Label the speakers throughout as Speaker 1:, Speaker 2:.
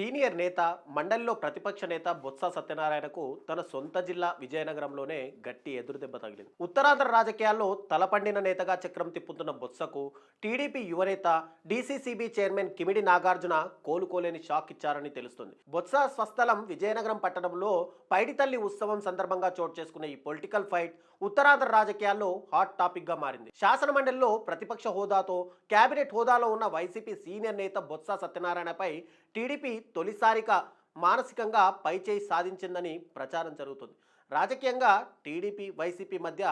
Speaker 1: Senior నేత మండలిలో ప్రతిపక్ష నేత బొత్స సత్యనారాయణకు తన సొంత జిల్లా విజయనగరంలోనే గట్టి ఎదురుదెబ్బ తగిలింది. ఉత్తరాంధ్ర రాజకీయాల్లో తలపండిన నేతగా చక్రం తిప్పుతున్న బొత్సకు టీడీపీ యువనేత డీసీసీబీ చైర్మన్ కిమిడి నాగార్జున కోలుకోలేని షాక్ ఇచ్చారని తెలుస్తుంది. బొత్స స్వస్థలం విజయనగరం పట్టణంలో పైడితల్లి ఉత్సవం సందర్భంగా చోటు చేసుకున్న ఈ పొలిటికల్ ఫైట్ ఉత్తరాంధ్ర రాజకీయాల్లో హాట్ టాపిక్ గా మారింది. శాసనమండలిలో ప్రతిపక్ష హోదాతో కేబినెట్ హోదాలో ఉన్న వైసీపీ సీనియర్ నేత బొత్స సత్యనారాయణపై టీడీపీ తొలిసారిగా మానసికంగా పైచేయి సాధించిందని ప్రచారం జరుగుతుంది. రాజకీయంగా టీడీపీ వైసీపీ మధ్య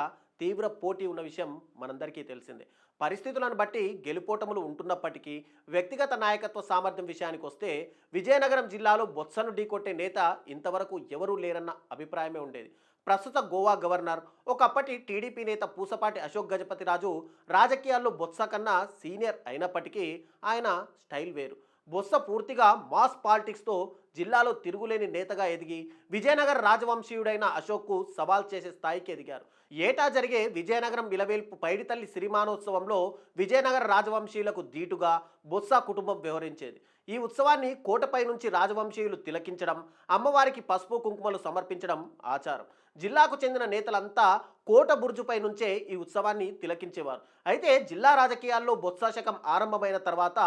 Speaker 1: తీవ్ర పోటీ ఉన్న విషయం మనందరికీ తెలిసిందే. పరిస్థితులను బట్టి గెలుపోటములు ఉంటున్నప్పటికీ వ్యక్తిగత నాయకత్వ సామర్థ్యం విషయానికి వస్తే విజయనగరం జిల్లాలో బొత్సను ఢీకొట్టే నేత ఇంతవరకు ఎవరూ లేరన్న అభిప్రాయమే ఉండేది. ప్రస్తుత గోవా గవర్నర్, ఒకప్పటి టీడీపీ నేత పూసపాటి అశోక్ గజపతిరాజు రాజకీయాల్లో బొత్స కన్నా సీనియర్ అయినప్పటికీ ఆయన స్టైల్ వేరు. బొత్స పూర్తిగా మాస్ పాలిటిక్స్తో జిల్లాలో తిరుగులేని నేతగా ఎదిగి విజయనగర రాజవంశీయుడైన అశోక్కు సవాల్ చేసే స్థాయికి ఎదిగారు. ఏటా జరిగే విజయనగరం విలవేల్పు పైడితల్లి సిరిమానోత్సవంలో విజయనగర రాజవంశీయులకు ధీటుగా బొత్స కుటుంబం వ్యవహరించేది. ఈ ఉత్సవాన్ని కోటపై నుంచి రాజవంశీయులు తిలకించడం, అమ్మవారికి పసుపు కుంకుమలు సమర్పించడం ఆచారం. జిల్లాకు చెందిన నేతలంతా కోట బుర్జుపై నుంచే ఈ ఉత్సవాన్ని తిలకించేవారు. అయితే జిల్లా రాజకీయాల్లో బొత్స శకం ఆరంభమైన తర్వాత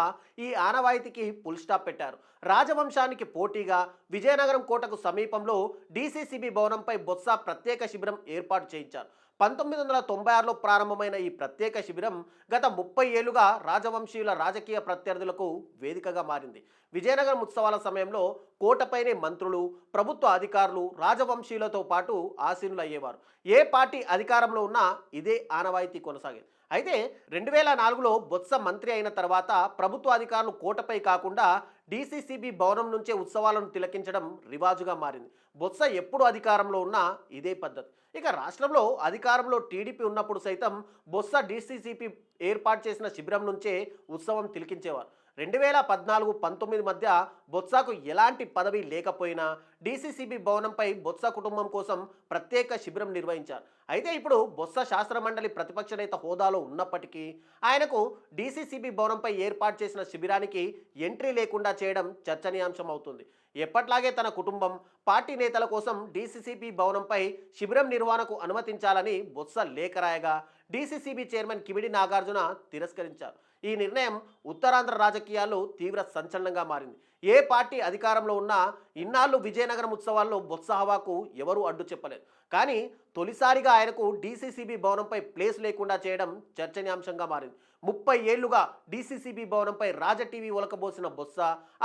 Speaker 1: ఈ ఆనవాయితీకి ఫుల్ స్టాప్ పెట్టారు. రాజవంశానికి పోటీగా విజయనగరం కోటకు సమీపంలో డీసీసీబీ భవనంపై బొత్స ప్రత్యేక శిబిరం ఏర్పాటు చేయించారు. 1996లో ప్రారంభమైన ఈ ప్రత్యేక శిబిరం గత 30 ఏళ్లుగా రాజవంశీయుల రాజకీయ ప్రత్యర్థులకు వేదికగా మారింది. విజయనగరం ఉత్సవాల సమయంలో కోటపైనే మంత్రులు, ప్రభుత్వ అధికారులు రాజవంశీయులతో పాటు ఆసీనులయ్యేవారు. ఏ పార్టీ అధికారంలో ఉన్నా ఇదే ఆనవాయితీ కొనసాగేది. అయితే 2004లో బొత్స మంత్రి అయిన తర్వాత ప్రభుత్వ అధికారులు కోటపై కాకుండా డీసీసీబీ భవనం నుంచే ఉత్సవాలను తిలకించడం రివాజుగా మారింది. బొత్స ఎప్పుడు అధికారంలో ఉన్నా ఇదే పద్ధతి. ఇక రాష్ట్రంలో అధికారంలో టీడీపీ ఉన్నప్పుడు సైతం బొత్స డీసీసీబీ ఏర్పాటు చేసిన శిబిరం నుంచే ఉత్సవం తిలకించేవారు. 2014-19 మధ్య బొత్సకు ఎలాంటి పదవి లేకపోయినా డీసీసీబీ భవనంపై బొత్స కుటుంబం కోసం ప్రత్యేక శిబిరం నిర్వహించారు. అయితే ఇప్పుడు బొత్స శాసనమండలి ప్రతిపక్ష నేత హోదాలో ఉన్నప్పటికీ ఆయనకు డీసీసీబీ భవనంపై ఏర్పాటు చేసిన శిబిరానికి ఎంట్రీ లేకుండా చేయడం చర్చనీయాంశం అవుతుంది. ఎప్పట్లాగే తన కుటుంబం, పార్టీ నేతల కోసం డీసీసీబీ భవనంపై శిబిరం నిర్వహణకు అనుమతించాలని బొత్స లేఖ రాయగా డీసీసీబీ చైర్మన్ కిమిడి నాగార్జున తిరస్కరించారు. ఈ నిర్ణయం ఉత్తరాంధ్ర రాజకీయాల్లో తీవ్ర సంచలనంగా మారింది. ఏ పార్టీ అధికారంలో ఉన్నా ఇన్నాళ్ళు విజయనగరం ఉత్సవాల్లో బొత్స హవాకు ఎవరూ అడ్డు చెప్పలేదు. కానీ తొలిసారిగా ఆయనకు డీసీసీబీ భవనంపై ప్లేస్ లేకుండా చేయడం చర్చనీయాంశంగా మారింది. 30 ఏళ్లుగా డీసీసీబీ భవనంపై రాజ టీవీ ఒలకబోసిన బొత్స,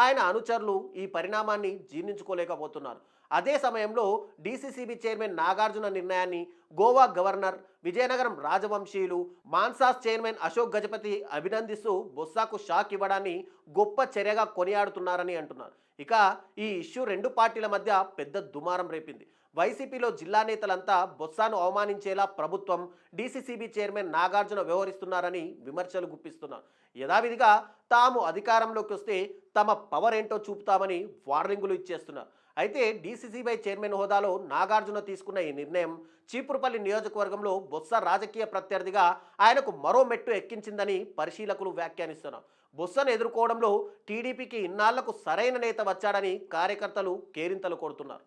Speaker 1: ఆయన అనుచరులు ఈ పరిణామాన్ని జీర్ణించుకోలేకపోతున్నారు. అదే సమయంలో డీసీసీబీ చైర్మన్ నాగార్జున నిర్ణయాన్ని గోవా గవర్నర్, విజయనగరం రాజవంశీయులు, మాన్సాస్ చైర్మన్ అశోక్ గజపతి అభినందిస్తూ బొత్సకు షాక్ ఇవ్వడాన్ని గొప్ప చర్యగా కొనియాడుతున్నారని అంటున్నారు. ఇక ఈ ఇష్యూ రెండు పార్టీల మధ్య పెద్ద దుమారం రేపింది. వైసీపీలో జిల్లా నేతలంతా బొత్సను అవమానించేలా ప్రభుత్వం, డీసీసీబీ చైర్మన్ నాగార్జున వ్యవహరిస్తున్నారని విమర్శలు గుప్పిస్తున్నారు. యథావిధిగా తాము అధికారంలోకి వస్తే తమ పవర్ ఏంటో చూపుతామని వార్నింగులు ఇచ్చేస్తున్నారు. అయితే డీసీసీబీ చైర్మన్ హోదాలో నాగార్జున తీసుకున్న ఈ నిర్ణయం చీపురుపల్లి నియోజకవర్గంలో బొత్స రాజకీయ ప్రత్యర్థిగా ఆయనకు మరో మెట్టు ఎక్కించిందని పరిశీలకులు వ్యాఖ్యానిస్తున్నారు. బొత్సను ఎదుర్కోవడంలో టీడీపీకి ఇన్నాళ్లకు సరైన నేత వచ్చాడని కార్యకర్తలు కేరింతలు కొడుతున్నారు.